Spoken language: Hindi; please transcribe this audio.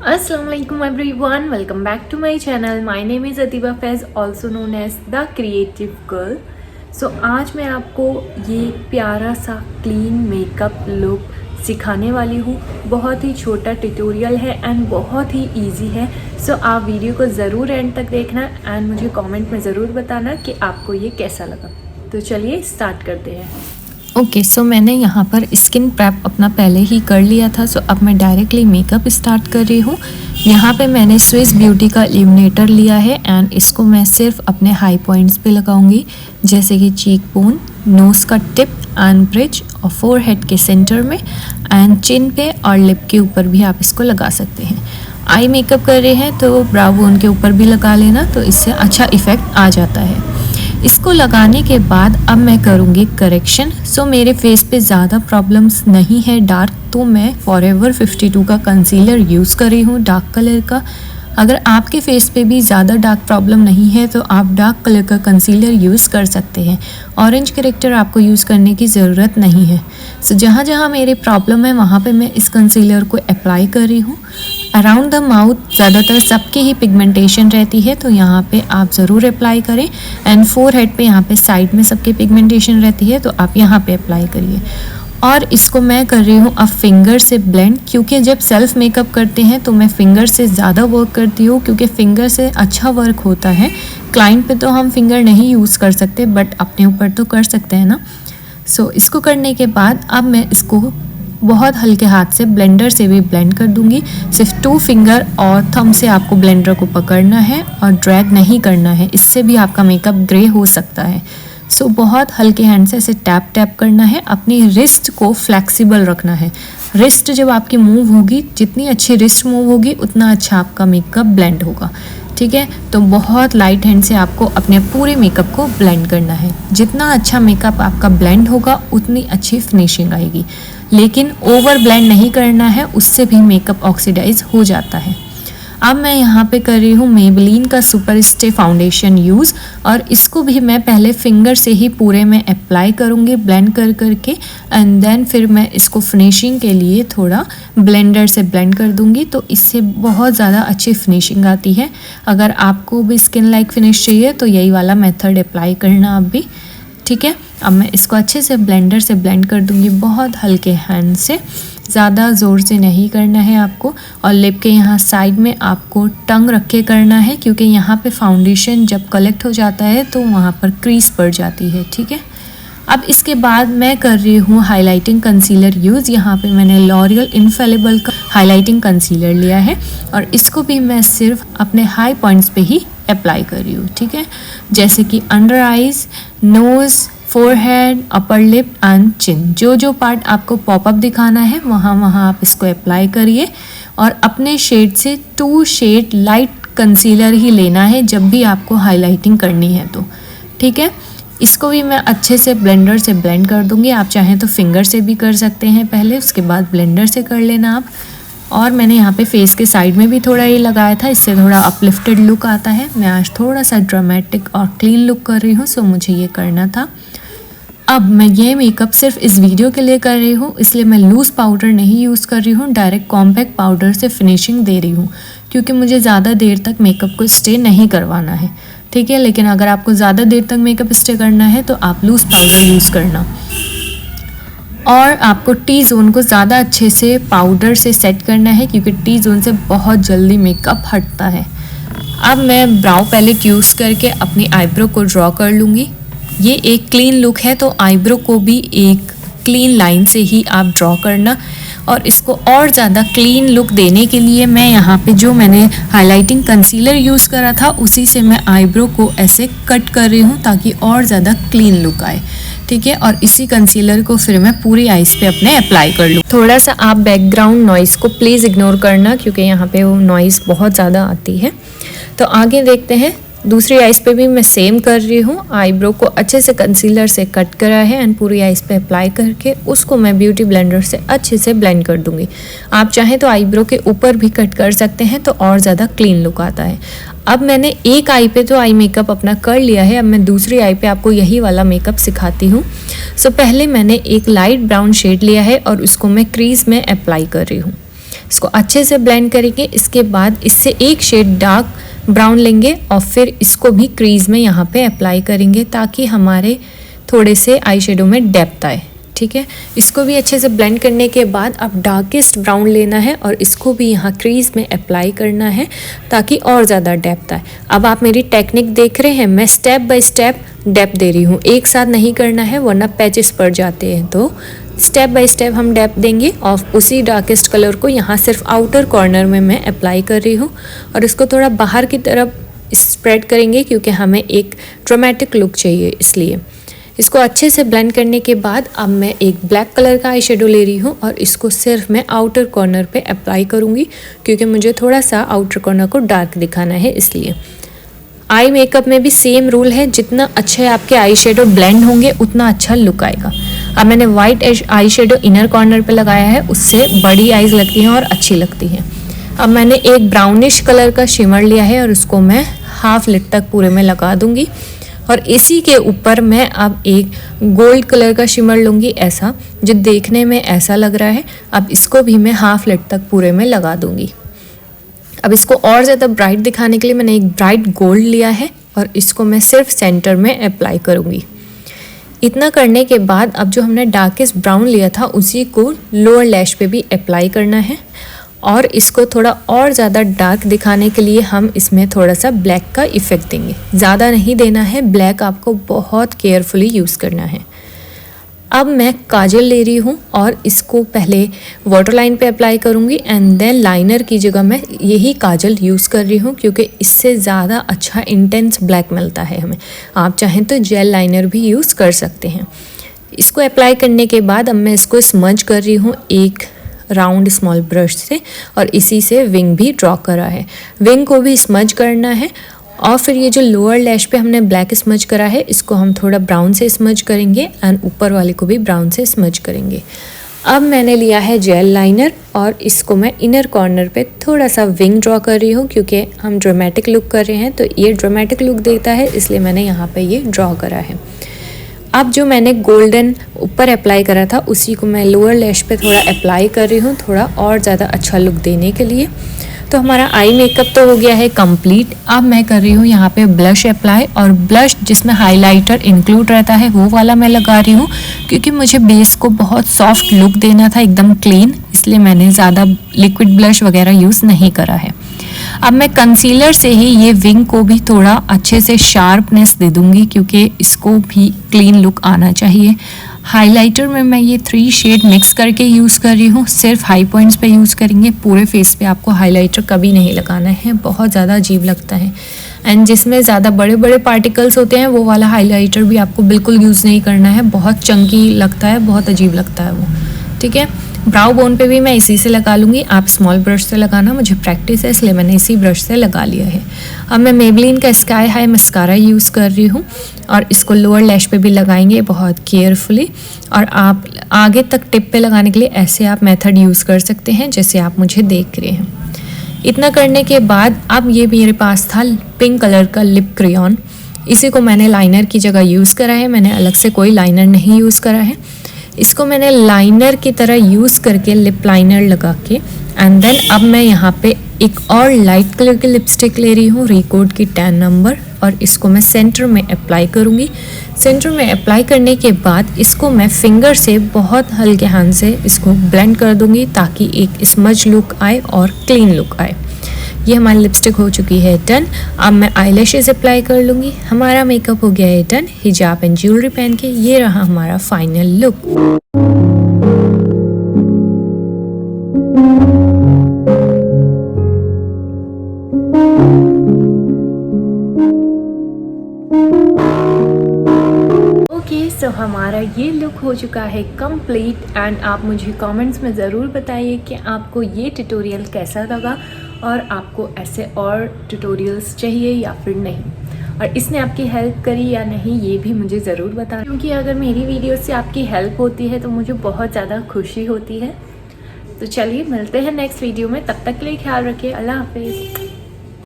Assalamu alaikum everyone, welcome back to my channel. My name is Atiba Faiz, also known as The Creative Girl. So आज मैं आपको ये प्यारा सा क्लीन मेकअप लुक सिखाने वाली हूँ. बहुत ही छोटा ट्यूटोरियल है एंड बहुत ही इजी है. सो आप वीडियो को ज़रूर एंड तक देखना एंड मुझे कमेंट में ज़रूर बताना कि आपको ये कैसा लगा. तो चलिए स्टार्ट करते हैं. ओके सो मैंने यहाँ पर स्किन प्रेप अपना पहले ही कर लिया था. सो अब मैं डायरेक्टली मेकअप स्टार्ट कर रही हूँ. यहाँ पे मैंने स्विस ब्यूटी का इल्यूमिनेटर लिया है एंड इसको मैं सिर्फ अपने हाई पॉइंट्स पे लगाऊंगी, जैसे कि चीक बोन, नोज़ का टिप एंड ब्रिज और फोरहेड के सेंटर में एंड चिन पे और लिप के ऊपर भी आप इसको लगा सकते हैं. आई मेकअप कर रहे हैं तो ब्राउ बोन के ऊपर भी लगा लेना, तो इससे अच्छा इफ़ेक्ट आ जाता है. इसको लगाने के बाद अब मैं करूँगी करेक्शन. सो मेरे फेस पे ज़्यादा प्रॉब्लम्स नहीं है डार्क, तो मैं फॉरएवर 52 का कंसीलर यूज़ कर रही हूँ डार्क कलर का. अगर आपके फेस पे भी ज़्यादा डार्क प्रॉब्लम नहीं है तो आप डार्क कलर का कंसीलर यूज़ कर सकते हैं. ऑरेंज करेक्टर आपको यूज़ करने की ज़रूरत नहीं है. सो जहाँ जहाँ मेरे प्रॉब्लम है वहाँ पे मैं इस कंसीलर को अप्लाई कर रही हूँ. अराउंड द माउथ ज़्यादातर सबकी ही पिगमेंटेशन रहती है, तो यहाँ पे आप ज़रूर अप्लाई करें. एंड फोरहेड पे यहाँ पे साइड में सबकी पिगमेंटेशन रहती है, तो आप यहाँ पे अप्लाई करिए. और इसको मैं कर रही हूँ अब फिंगर से ब्लेंड, क्योंकि जब सेल्फ़ मेकअप करते हैं तो मैं फिंगर से ज़्यादा वर्क करती हूँ, क्योंकि फिंगर से अच्छा वर्क होता है. क्लाइंट पे तो हम फिंगर नहीं यूज़ कर सकते, बट अपने ऊपर तो कर सकते हैं ना. सो इसको करने के बाद अब मैं इसको बहुत हल्के हाथ से ब्लेंडर से भी ब्लेंड कर दूंगी. सिर्फ 2 फिंगर और थंब से आपको ब्लेंडर को पकड़ना है और ड्रैग नहीं करना है, इससे भी आपका मेकअप ग्रे हो सकता है. सो बहुत हल्के हैंड से इसे टैप टैप करना है. अपनी रिस्ट को फ्लेक्सिबल रखना है. रिस्ट जब आपकी मूव होगी, जितनी अच्छी रिस्ट मूव होगी उतना अच्छा आपका मेकअप ब्लेंड होगा. ठीक है, तो बहुत लाइट हैंड से आपको अपने पूरे मेकअप को ब्लेंड करना है. जितना अच्छा मेकअप आपका ब्लेंड होगा उतनी अच्छी फिनिशिंग आएगी, लेकिन ओवर ब्लेंड नहीं करना है, उससे भी मेकअप ऑक्सीडाइज हो जाता है. अब मैं यहाँ पे कर रही हूँ मेबेलिन का सुपर स्टे फाउंडेशन यूज़, और इसको भी मैं पहले फिंगर से ही पूरे में अप्लाई करूँगी ब्लेंड कर करके, एंड देन फिर मैं इसको फिनिशिंग के लिए थोड़ा ब्लेंडर से ब्लेंड कर दूँगी, तो इससे बहुत ज़्यादा अच्छी फिनिशिंग आती है. अगर आपको भी स्किन लाइक फिनिश चाहिए तो यही वाला मेथड अप्लाई करना आप भी. ठीक है, अब मैं इसको अच्छे से ब्लेंडर से ब्लेंड कर दूँगी बहुत हल्के हैंड से, ज़्यादा ज़ोर से नहीं करना है आपको. और लिप के यहाँ साइड में आपको टंग रख के करना है, क्योंकि यहाँ पे फाउंडेशन जब कलेक्ट हो जाता है तो वहाँ पर क्रीज पड़ जाती है. ठीक है, अब इसके बाद मैं कर रही हूँ हाइलाइटिंग कंसीलर यूज़. यहाँ पे मैंने लॉरियल इनफेलिबल का हाइलाइटिंग कंसीलर लिया है और इसको भी मैं सिर्फ अपने हाई पॉइंट्स पे ही अप्लाई कर रही हूँ. ठीक है, जैसे कि under eyes, nose, forehead, upper lip and chin. जो जो पार्ट आपको पॉपअप दिखाना है वहाँ वहाँ आप इसको अप्लाई करिए. और अपने शेड से 2 शेड लाइट कंसीलर ही लेना है जब भी आपको हाइलाइटिंग करनी है तो. ठीक है, इसको भी मैं अच्छे से ब्लेंडर से ब्लेंड कर दूँगी. आप चाहें तो फिंगर से भी कर सकते हैं पहले, उसके बाद ब्लेंडर से कर लेना आप. और मैंने यहाँ पे फेस के साइड में भी थोड़ा ये लगाया था, इससे थोड़ा अपलिफ्टेड लुक आता है. मैं आज थोड़ा सा ड्रामेटिक और क्लीन लुक कर रही हूँ, सो मुझे ये करना था. अब मैं ये मेकअप सिर्फ इस वीडियो के लिए कर रही हूँ, इसलिए मैं लूज़ पाउडर नहीं यूज़ कर रही हूँ. डायरेक्ट कॉम्पैक्ट पाउडर से फिनिशिंग दे रही हूँ, क्योंकि मुझे ज़्यादा देर तक मेकअप को स्टे नहीं करवाना है. ठीक है, लेकिन अगर आपको ज़्यादा देर तक मेकअप स्टे करना है तो आप लूज़ पाउडर यूज़ करना. और आपको टी जोन को ज़्यादा अच्छे से पाउडर से सेट करना है, क्योंकि टी जोन से बहुत जल्दी मेकअप हटता है. अब मैं ब्राउ पैलेट यूज़ करके अपनी आईब्रो को ड्रॉ कर लूँगी. ये एक क्लीन लुक है, तो आईब्रो को भी एक क्लीन लाइन से ही आप ड्रॉ करना. और इसको और ज़्यादा क्लीन लुक देने के लिए मैं यहाँ पे जो मैंने हाइलाइटिंग कंसीलर यूज़ करा था उसी से मैं आईब्रो को ऐसे कट कर रही हूँ, ताकि और ज़्यादा क्लीन लुक आए. ठीक है, और इसी कंसीलर को फिर मैं पूरी आईज पे अपने अप्लाई कर लूँ. थोड़ा सा आप बैकग्राउंड नॉइज़ को प्लीज़ इग्नोर करना, क्योंकि यहाँ पे वो नॉइज़ बहुत ज़्यादा आती है. तो आगे देखते हैं. दूसरी आइज़ पे भी मैं सेम कर रही हूँ. आईब्रो को अच्छे से कंसीलर से कट करा है एंड पूरी आइज़ पे अप्लाई करके उसको मैं ब्यूटी ब्लेंडर से अच्छे से ब्लेंड कर दूँगी. आप चाहें तो आईब्रो के ऊपर भी कट कर सकते हैं, तो और ज़्यादा क्लीन लुक आता है. अब मैंने एक आई पे तो आई मेकअप अपना कर लिया है. अब मैं दूसरी आई पे आपको यही वाला मेकअप सिखाती हूँ. सो पहले मैंने एक लाइट ब्राउन शेड लिया है और उसको मैं क्रीज में अप्लाई कर रही हूँ. इसको अच्छे से ब्लेंड करेंगे। इसके बाद इससे एक शेड डार्क ब्राउन लेंगे और फिर इसको भी क्रीज में यहाँ पे अप्लाई करेंगे ताकि हमारे थोड़े से आई शेडो में डेप्थ आए। ठीक है, इसको भी अच्छे से ब्लेंड करने के बाद अब डार्केस्ट ब्राउन लेना है और इसको भी यहाँ क्रीज में अप्लाई करना है ताकि और ज़्यादा डेप्थ आए। अब आप मेरी टेक्निक देख रहे हैं, मैं स्टेप बाय स्टेप डेप्थ दे रही हूँ, एक साथ नहीं करना है वरना पैचेस पड़ जाते हैं। तो स्टेप बाय स्टेप हम डेप्थ देंगे और उसी डार्केस्ट कलर को यहाँ सिर्फ आउटर कॉर्नर में मैं अप्लाई कर रही हूँ और इसको थोड़ा बाहर की तरफ स्प्रेड करेंगे क्योंकि हमें एक ड्रामेटिक लुक चाहिए। इसलिए इसको अच्छे से ब्लेंड करने के बाद अब मैं एक ब्लैक कलर का आई शेडो ले रही हूँ और इसको सिर्फ मैं आउटर कॉर्नर पे अप्लाई करूँगी क्योंकि मुझे थोड़ा सा आउटर कॉर्नर को डार्क दिखाना है। इसलिए आई मेकअप में भी सेम रूल है, जितना अच्छे आपके आई शेडो ब्लेंड होंगे उतना अच्छा लुक आएगा। अब मैंने white eye shadow inner corner पे लगाया है, उससे बड़ी आईज लगती हैं और अच्छी लगती हैं। अब मैंने एक ब्राउनिश कलर का शिमर लिया है और उसको मैं हाफ लिड तक पूरे में लगा दूंगी और इसी के ऊपर मैं अब एक गोल्ड कलर का शिमर लूँगी, ऐसा जो देखने में ऐसा लग रहा है। अब इसको भी मैं हाफ लिड तक पूरे में लगा दूंगी। अब इसको और ज़्यादा ब्राइट दिखाने के लिए मैंने एक ब्राइट गोल्ड लिया है और इसको मैं सिर्फ सेंटर में अप्लाई करूँगी। इतना करने के बाद अब जो हमने डार्केस्ट ब्राउन लिया था उसी को लोअर लैश पे भी अप्लाई करना है और इसको थोड़ा और ज़्यादा डार्क दिखाने के लिए हम इसमें थोड़ा सा ब्लैक का इफ़ेक्ट देंगे। ज़्यादा नहीं देना है, ब्लैक आपको बहुत केयरफुली यूज़ करना है। अब मैं काजल ले रही हूँ और इसको पहले वाटर लाइन पे अप्लाई करूँगी एंड देन लाइनर की जगह मैं यही काजल यूज़ कर रही हूँ क्योंकि इससे ज़्यादा अच्छा इंटेंस ब्लैक मिलता है हमें। आप चाहें तो जेल लाइनर भी यूज़ कर सकते हैं। इसको अप्लाई करने के बाद अब मैं इसको स्मज कर रही हूँ एक राउंड स्मॉल ब्रश से और इसी से विंग भी ड्रॉ करा है। विंग को भी स्मज करना है और फिर ये जो लोअर लैश पे हमने ब्लैक स्मज करा है इसको हम थोड़ा ब्राउन से स्मज करेंगे एंड ऊपर वाले को भी ब्राउन से स्मज करेंगे। अब मैंने लिया है जेल लाइनर और इसको मैं इनर कॉर्नर पे थोड़ा सा विंग ड्रॉ कर रही हूँ क्योंकि हम ड्रामेटिक लुक कर रहे हैं तो ये ड्रामेटिक लुक देता है, इसलिए मैंने यहाँ पे ये ड्रॉ करा है। अब जो मैंने गोल्डन ऊपर अप्लाई करा था उसी को मैं लोअर लैश पे थोड़ा अप्लाई कर रही हूँ, थोड़ा और ज़्यादा अच्छा लुक देने के लिए। तो हमारा आई मेकअप तो हो गया है कंप्लीट। अब मैं कर रही हूँ यहाँ पे ब्लश अप्लाई और ब्लश जिसमें हाइलाइटर इंक्लूड रहता है वो वाला मैं लगा रही हूँ क्योंकि मुझे बेस को बहुत सॉफ्ट लुक देना था, एकदम क्लीन, इसलिए मैंने ज़्यादा लिक्विड ब्लश वगैरह यूज़ नहीं करा है। अब मैं कंसीलर से ही ये विंग को भी थोड़ा अच्छे से शार्पनेस दे दूँगी क्योंकि इसको भी क्लीन लुक आना चाहिए। हाइलाइटर में मैं ये 3 शेड मिक्स करके यूज़ कर रही हूँ, सिर्फ हाई पॉइंट्स पे यूज़ करेंगे, पूरे फेस पे आपको हाइलाइटर कभी नहीं लगाना है, बहुत ज़्यादा अजीब लगता है। एंड जिसमें ज़्यादा बड़े बड़े पार्टिकल्स होते हैं वो वाला हाइलाइटर भी आपको बिल्कुल यूज़ नहीं करना है, बहुत चंकी लगता है, बहुत अजीब लगता है वो। ठीक है, ब्राउ बोन पे भी मैं इसी से लगा लूँगी, आप स्मॉल ब्रश से लगाना, मुझे प्रैक्टिस है इसलिए मैंने इसी ब्रश से लगा लिया है। अब मैं मेबलिन का स्काई हाई मस्कारा यूज़ कर रही हूँ और इसको लोअर लैश पे भी लगाएंगे बहुत केयरफुली और आप आगे तक टिप पे लगाने के लिए ऐसे आप मेथड यूज़ कर सकते हैं जैसे आप मुझे देख रहे हैं। इतना करने के बाद अब ये मेरे पास था पिंक कलर का लिप क्रेयॉन, इसी को मैंने लाइनर की जगह यूज़ करा है, मैंने अलग से कोई लाइनर नहीं यूज़ करा है। इसको मैंने लाइनर की तरह यूज़ करके लिप लाइनर लगा के एंड देन अब मैं यहाँ पे एक और लाइट कलर की लिपस्टिक ले रही हूँ रिकॉर्ड की 10 नंबर और इसको मैं सेंटर में अप्लाई करूँगी। सेंटर में अप्लाई करने के बाद इसको मैं फिंगर से बहुत हल्के हाथ से इसको ब्लेंड कर दूँगी ताकि एक स्मज लुक आए और क्लीन लुक आए। ये हमारी लिपस्टिक हो चुकी है डन। अब मैं आईलैशेस अप्लाई कर लूँगी। हमारा मेकअप हो गया है डन। हिजाब एंड ज्वेलरी पहन के ये रहा हमारा फाइनल लुक। सो हमारा ये लुक हो चुका है कंप्लीट एंड आप मुझे कमेंट्स में ज़रूर बताइए कि आपको ये ट्यूटोरियल कैसा लगा और आपको ऐसे और ट्यूटोरियल्स चाहिए या फिर नहीं, और इसने आपकी हेल्प करी या नहीं ये भी मुझे ज़रूर बताएं, क्योंकि अगर मेरी वीडियो से आपकी हेल्प होती है तो मुझे बहुत ज़्यादा खुशी होती है। तो चलिए मिलते हैं नेक्स्ट वीडियो में, तब तक के लिए ख्याल रखिए। अल्लाह हाफिज़।